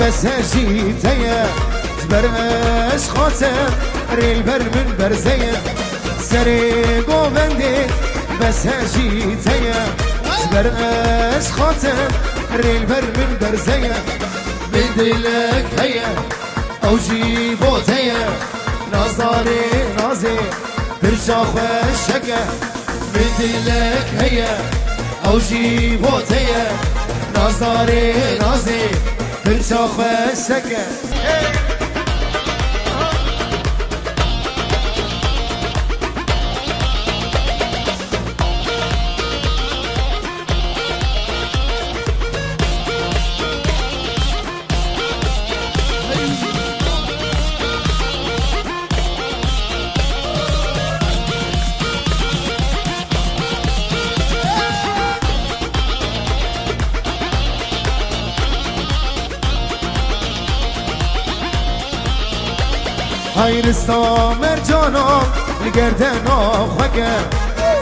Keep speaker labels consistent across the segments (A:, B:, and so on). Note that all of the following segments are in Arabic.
A: بس هجيتيا جبرش خاطر ريل بر من برزية سري قوبندي بس هجيتيا جبرش خاطر ريل بر من برزية بدلك هيا او جيبوتيا نظري نازي برشاخ الشكا بدلك هيا او جيبوتيا نظري نازي برشاخ الشكا هاي رستامر جانم لگردن آخوکه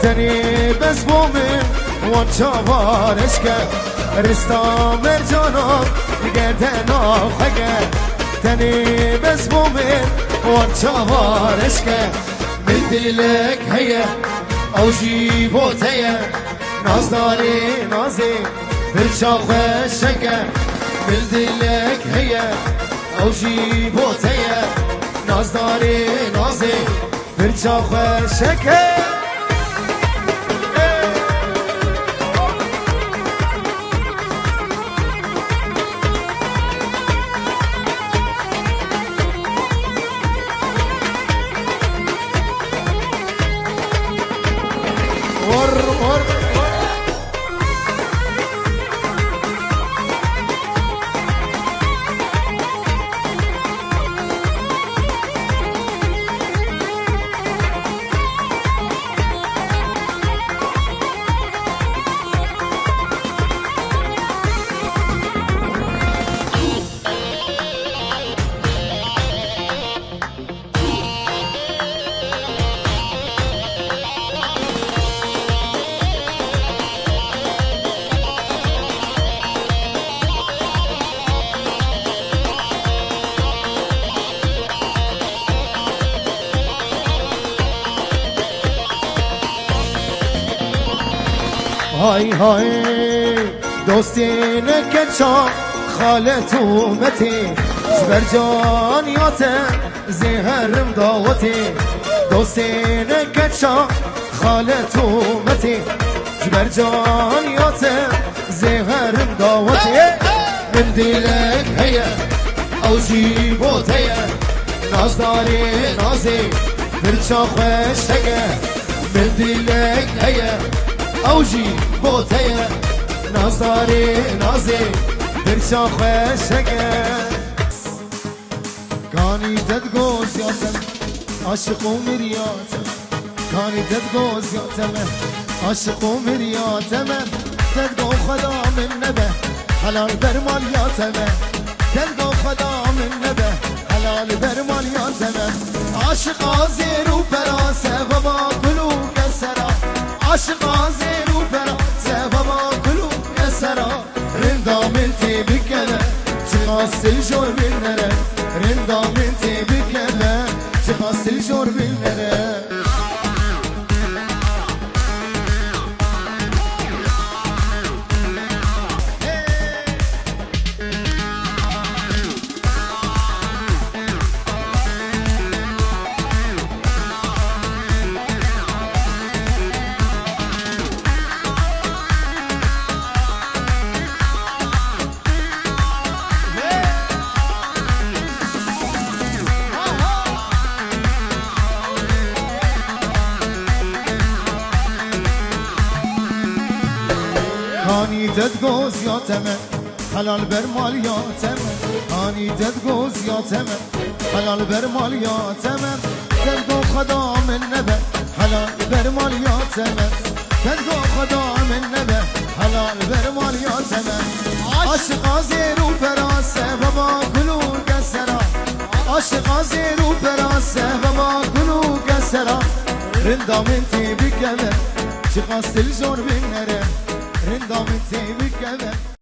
A: تنی بس بومن وان چاوارش که رستامر جانم لگردن آخوکه تنی بس بومن وان چاوارش که بدلک هیا او جیبوتیا نازداری نازی برچاخوشه که بدلک هیا او جیبوتیا نازداری نازی برچاخ شکر های های دوستی نکچا خالت اومتی جبر جانیاته زهرم داوتی دوستی نکچا خالت اومتی جبر جانیاته زهرم داوتی من دیلک هیا او جیبوتیا نازداری نازی برچا خوشتگه من دیلک هیا اوجي بوتيا نظري نازي برشا خوشكا كاني تدقوز ياتم عاشق ومرياتم كاني تدقوز ياتم عاشق ومرياتم تدقو خدا من نبه حلال برمال ياتم تدقو خدا من نبه حلال برمال ياتم عاشق عزير وبراسه وما كلو كسرا عاشق عزير وبرا سببا كلو يسرا رندا منتي بكلا شخاص الجور بالنرى رندا منتي بكلا شخاص الجور بالنرى هاني تدقوز يا تمن حلال برمال يا تمن هاني تدقوز يا تمن حلال برمال يا تمن تدقو خدا من نبه حلال برمال يا تمن تدقو خدا من نبه حلال برمال يا تمن عاشق زير وفراسه وما كلو كسرا عاشق زير وفراسه وما كلو كسرا رندا منتي بكذا شخص الجور بالنرى رندا منتي بكذا